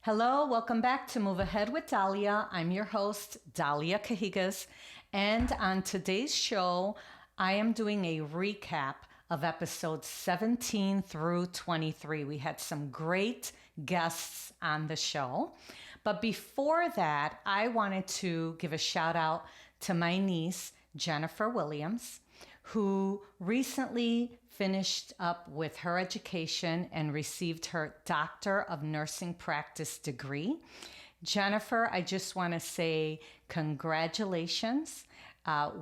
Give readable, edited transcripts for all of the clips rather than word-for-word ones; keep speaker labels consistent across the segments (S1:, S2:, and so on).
S1: Hello, welcome back to Move Ahead with Dalia. I'm your host, Dalia Cahigas, and on today's show, I am doing a recap of episodes 17 through 23. We had some great guests on the show, but before that, I wanted to give a shout out to my niece, Jennifer Williams, who recently finished up with her education and received her Doctor of Nursing Practice degree. Jennifer, I just want to say congratulations.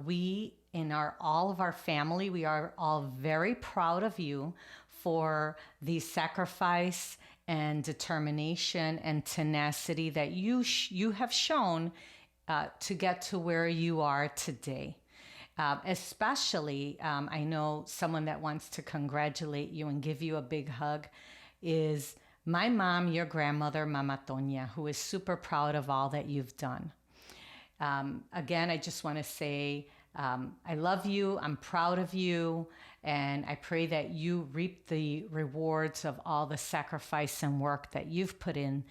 S1: We, in all of our family, we are all very proud of you for the sacrifice and determination and tenacity that you have shown to get to where you are today. Especially, I know someone that wants to congratulate you and give you a big hug is my mom, your grandmother, Mama Toña, who is super proud of all that you've done. Again, I just want to say I love you, I'm proud of you, and I pray that you reap the rewards of all the sacrifice and work that you've put in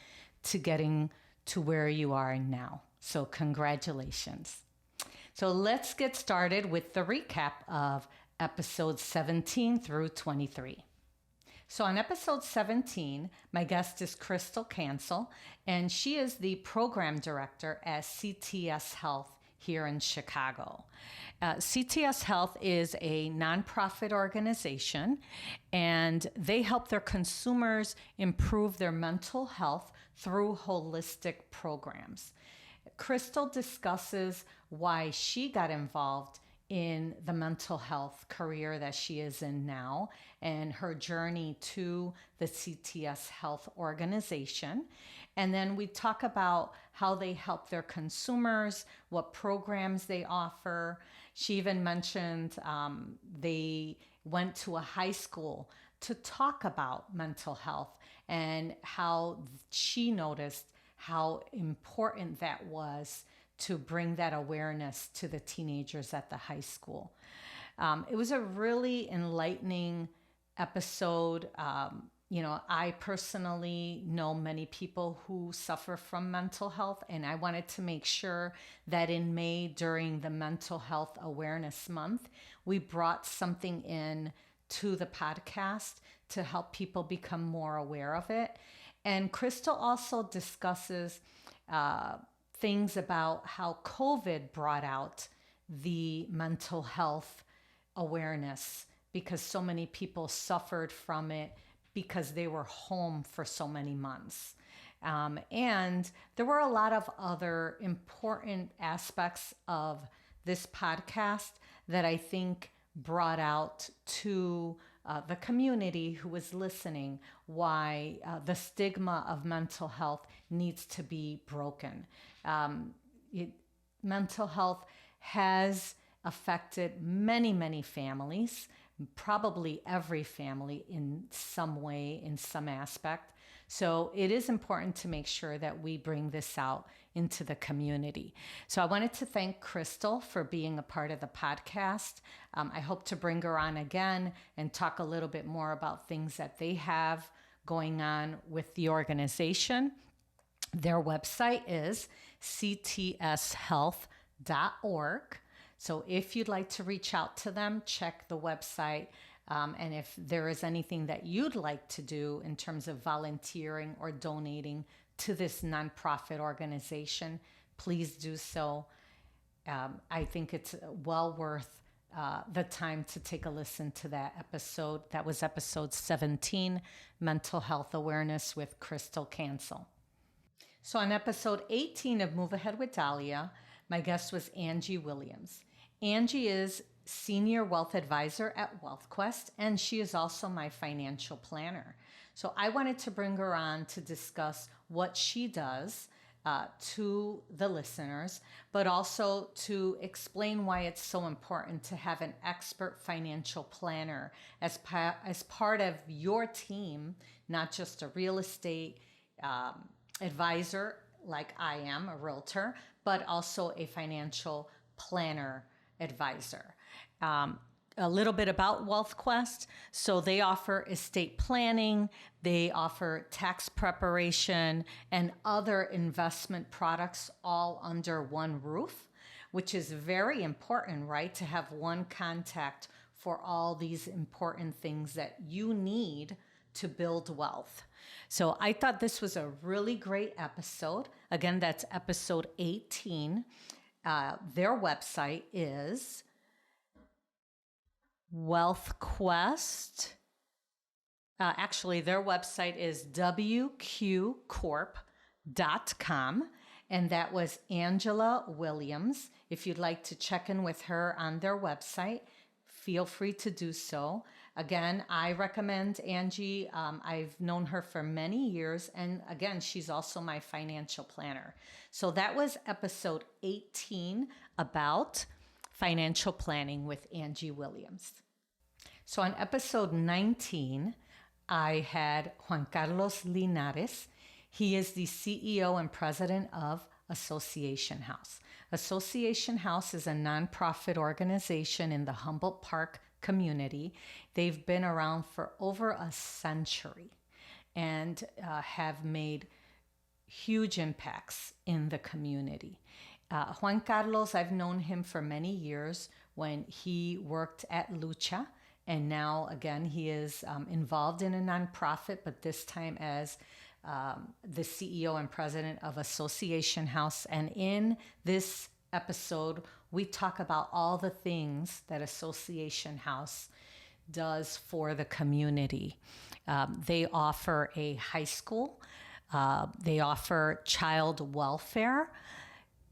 S1: to getting to where you are now. So congratulations. So let's get started with the recap of episodes 17 through 23. So on episode 17, my guest is Crystal Cancel, and she is the program director at CTS Health here in Chicago. CTS Health is a nonprofit organization, and they help their consumers improve their mental health through holistic programs. Crystal discusses why she got involved in the mental health career that she is in now and her journey to the CTS Health organization. And then we talk about how they help their consumers, what programs they offer. She even mentioned they went to a high school to talk about mental health and how she noticed how important that was to bring that awareness to the teenagers at the high school. It was a really enlightening episode. I personally know many people who suffer from mental health, and I wanted to make sure that in May, during the Mental Health Awareness Month, we brought something in to the podcast to help people become more aware of it. And Crystal also discusses things about how COVID brought out the mental health awareness because so many people suffered from it because they were home for so many months. And there were a lot of other important aspects of this podcast that I think brought out to the community who was listening why the stigma of mental health needs to be broken. Mental health has affected many, many families, probably every family in some way, in some aspect. So it is important to make sure that we bring this out into the community. So I wanted to thank Crystal for being a part of the podcast. I hope to bring her on again and talk a little bit more about things that they have going on with the organization. Their website is ctshealth.org. So if you'd like to reach out to them, check the website. And if there is anything that you'd like to do in terms of volunteering or donating to this nonprofit organization, please do so. I think it's well worth the time to take a listen to that episode. That was episode 17, Mental Health Awareness with Crystal Cancel. So on episode 18 of Move Ahead with Dalia, my guest was Angie Williams. Angie is Senior Wealth Advisor at WealthQuest, and she is also my financial planner. So I wanted to bring her on to discuss what she does to the listeners, but also to explain why it's so important to have an expert financial planner as part of your team, not just a real estate advisor like I am, a realtor, but also a financial planner advisor. a little bit about Wealth Quest. So they offer estate planning, they offer tax preparation, and other investment products all under one roof, which is very important, right? To have one contact for all these important things that you need to build wealth. So I thought this was a really great episode. Again, that's episode 18. Their website is Wealth Quest. Actually, their website is wqcorp.com. And that was Angela Williams. If you'd like to check in with her on their website, feel free to do so. Again, I recommend Angie. I've known her for many years. And again, she's also my financial planner. So that was episode 18 about financial planning with Angie Williams. So on episode 19, I had Juan Carlos Linares. He is the CEO and president of Association House. Association House is a nonprofit organization in the Humboldt Park community. They've been around for over a century and have made huge impacts in the community. Juan Carlos, I've known him for many years when he worked at Lucha, and now again he is involved in a nonprofit, but this time as the CEO and president of Association House. And in this episode, we talk about all the things that Association House does for the community. They offer a high school, they offer child welfare,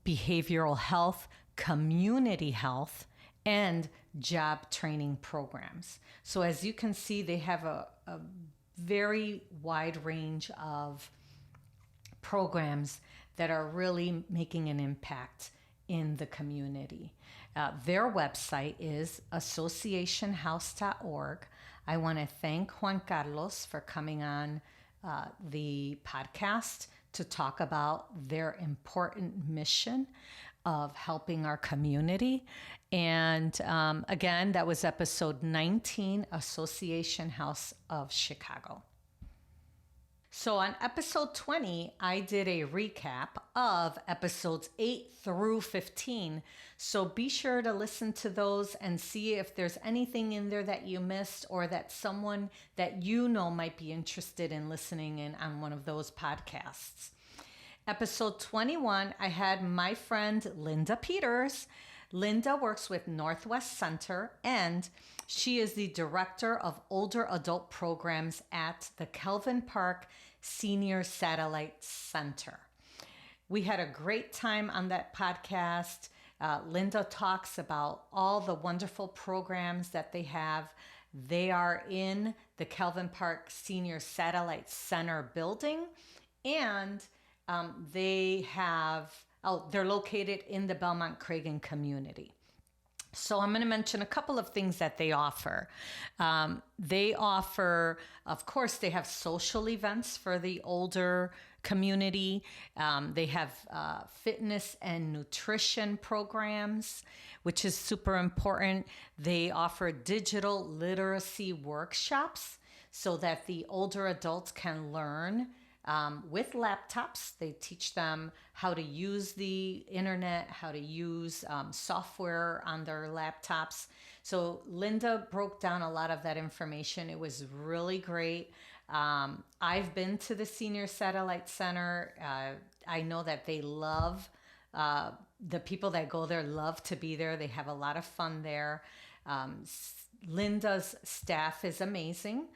S1: behavioral health, community health, and job training programs. So as you can see, they have a very wide range of programs that are really making an impact in the community. Their website is associationhouse.org. I want to thank Juan Carlos for coming on the podcast to talk about their important mission of helping our community. And again, that was episode 19, Association House of Chicago. So on episode 20, I did a recap of episodes 8 through 15. So be sure to listen to those and see if there's anything in there that you missed or that someone that you know might be interested in listening in on one of those podcasts. Episode 21, I had my friend Linda Peters. Linda works with Northwest Center, and she is the director of older adult programs at the Kelvin Park Senior Satellite Center. We had a great time on that podcast. Linda talks about all the wonderful programs that they have. They are in the Kelvin Park Senior Satellite Center building, and they're located in the Belmont Cragen community. So I'm going to mention a couple of things that they offer. They offer, of course, they have social events for the older community. They have fitness and nutrition programs, which is super important. They offer digital literacy workshops so that the older adults can learn with laptops. They teach them how to use the internet, how to use software on their laptops. So Linda broke down a lot of that information. It was really great. I've been to the Senior Satellite Center. I know that they love, the people that go there love to be there. They have a lot of fun there. Linda's staff is amazing.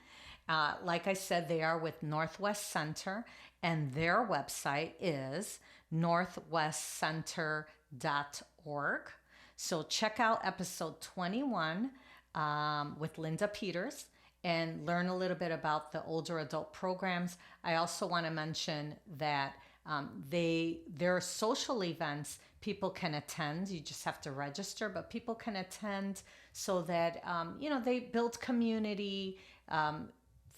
S1: Like I said, they are with Northwest Center, and their website is northwestcenter.org. So check out episode 21 with Linda Peters and learn a little bit about the older adult programs. I also want to mention that their social events people can attend. You just have to register, but people can attend so that they build community,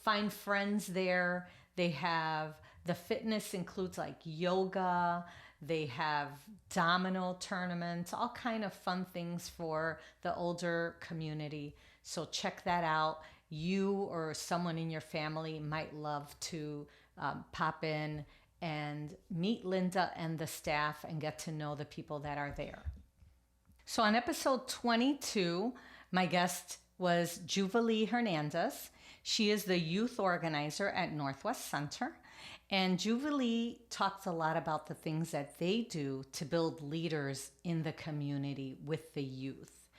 S1: find friends there. They have The fitness includes like yoga, they have domino tournaments, all kind of fun things for the older community. So check that out. You or someone in your family might love to pop in and meet Linda and the staff and get to know the people that are there. So on episode 22, my guest was Juvilee Hernandez. She is the youth organizer at Northwest Center. And Juvilee talked a lot about the things that they do to build leaders in the community with the youth.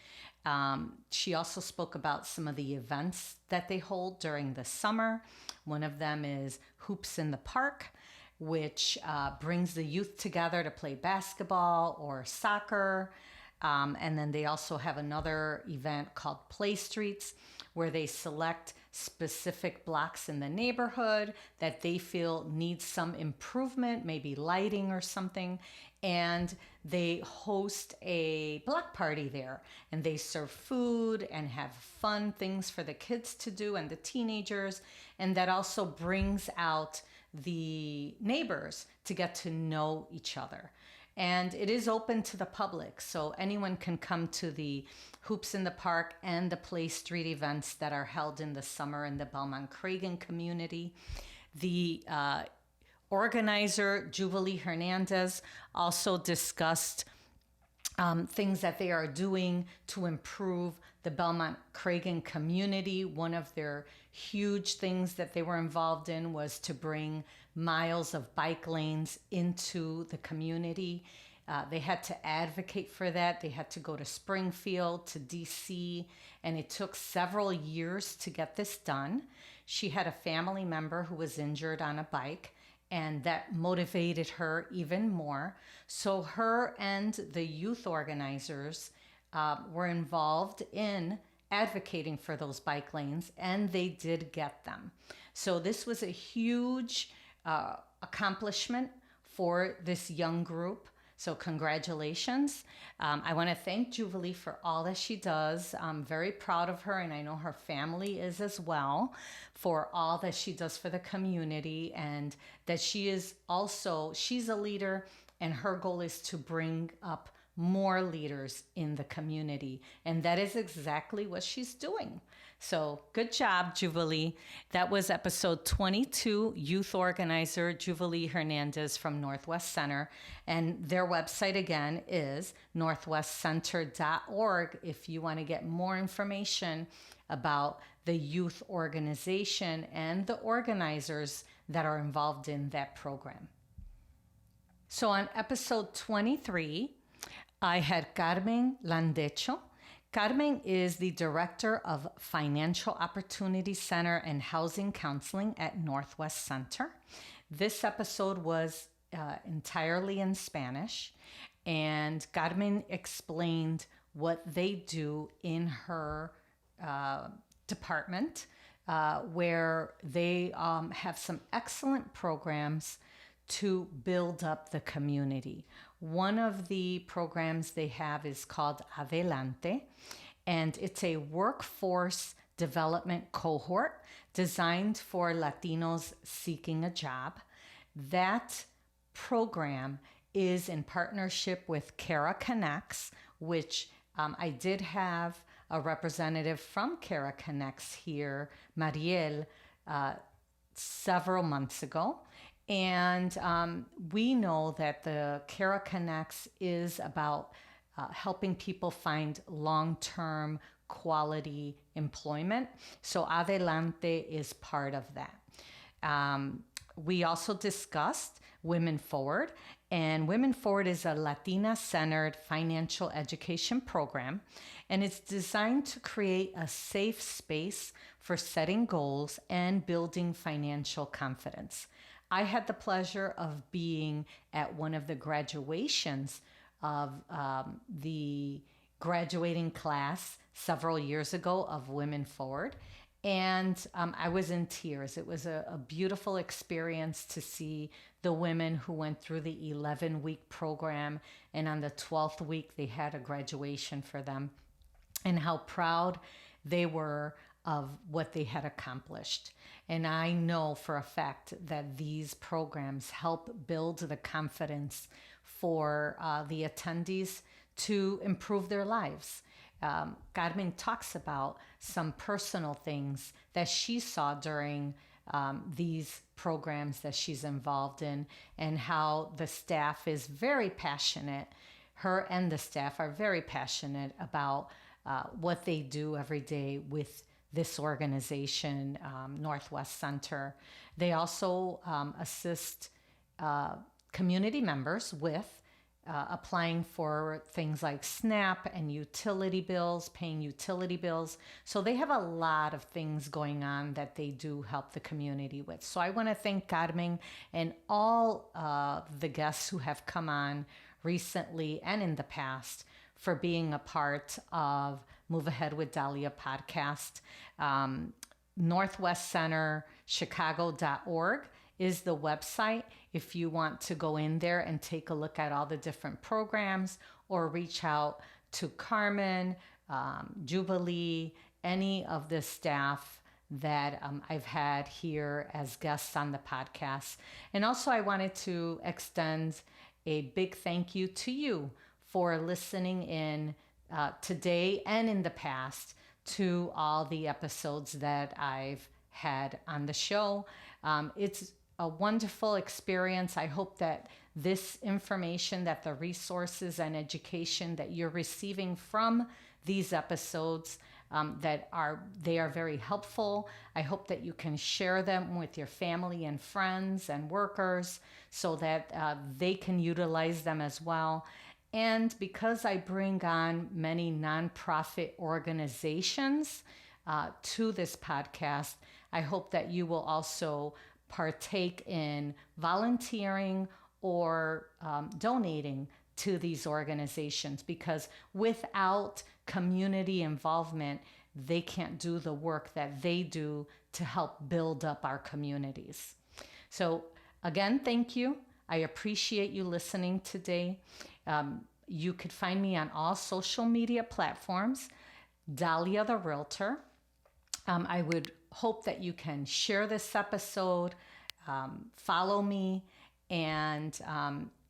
S1: She also spoke about some of the events that they hold during the summer. One of them is Hoops in the Park, which brings the youth together to play basketball or soccer. And then they also have another event called Play Streets, where they select specific blocks in the neighborhood that they feel needs some improvement, maybe lighting or something. And they host a block party there, and they serve food and have fun things for the kids to do and the teenagers. And that also brings out the neighbors to get to know each other. And it is open to the public, so anyone can come to the Hoops in the Park and the Play Street events that are held in the summer in the Belmont-Cragen community. The organizer, Juvilee Hernandez, also discussed things that they are doing to improve the Belmont-Cragen community. One of their huge things that they were involved in was to bring miles of bike lanes into the community. They had to advocate for that. They had to go to Springfield, to DC, and it took several years to get this done. She had a family member who was injured on a bike, and that motivated her even more. So her and the youth organizers were involved in advocating for those bike lanes, and they did get them. So this was a huge accomplishment for this young group. So congratulations. I want to thank Juvilee for all that she does. I'm very proud of her, and I know her family is as well, for all that she does for the community, and that she's a leader, and her goal is to bring up more leaders in the community. And that is exactly what she's doing. So good job, Juvilee. That was episode 22, youth organizer Juvilee Hernandez from Northwest Center. And their website again is northwestcenter.org if you want to get more information about the youth organization and the organizers that are involved in that program. So on episode 23, I had Carmen Landecho. Carmen is the Director of Financial Opportunity Center and Housing Counseling at Northwest Center. This episode was entirely in Spanish, and Carmen explained what they do in her department, where they have some excellent programs to build up the community. One of the programs they have is called Adelante, and it's a workforce development cohort designed for Latinos seeking a job. That program is in partnership with Cara Connects, which I did have a representative from Cara Connects here, Mariel, several months ago. And we know that the Cara Connects is about helping people find long-term quality employment. So Adelante is part of that. We also discussed Women Forward, and Women Forward is a Latina-centered financial education program, and it's designed to create a safe space for setting goals and building financial confidence. I had the pleasure of being at one of the graduations of the graduating class several years ago of Women Forward, and I was in tears. It was a beautiful experience to see the women who went through the 11-week program, and on the 12th week they had a graduation for them, and how proud they were of what they had accomplished. And I know for a fact that these programs help build the confidence for the attendees to improve their lives. Carmen talks about some personal things that she saw during these programs that she's involved in, and how the staff is very passionate. Her and the staff are very passionate about what they do every day with this organization, Northwest Center. They also assist community members with applying for things like SNAP and utility bills, paying utility bills. So they have a lot of things going on that they do help the community with. So I want to thank Carmen and all the guests who have come on recently and in the past for being a part of Move Ahead with Dalia podcast. Northwest Center Chicago.org is the website if you want to go in there and take a look at all the different programs, or reach out to Carmen, Juvilee, any of the staff that I've had here as guests on the podcast. And also I wanted to extend a big thank you to you for listening in today and in the past to all the episodes that I've had on the show. It's a wonderful experience. I hope that this information, that the resources and education that you're receiving from these episodes, they are very helpful. I hope that you can share them with your family and friends and workers so that they can utilize them as well. And because I bring on many nonprofit organizations to this podcast, I hope that you will also partake in volunteering or donating to these organizations, because without community involvement, they can't do the work that they do to help build up our communities. So again, thank you. I appreciate you listening today. You could find me on all social media platforms, Dalia the Realtor. I would hope that you can share this episode, follow me, and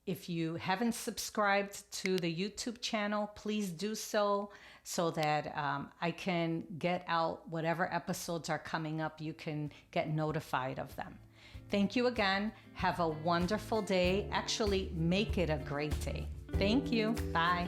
S1: if you haven't subscribed to the YouTube channel, please do so that I can get out whatever episodes are coming up. You can get notified of them. Thank you again. Have a wonderful day. Actually, make it a great day. Thank you. Bye.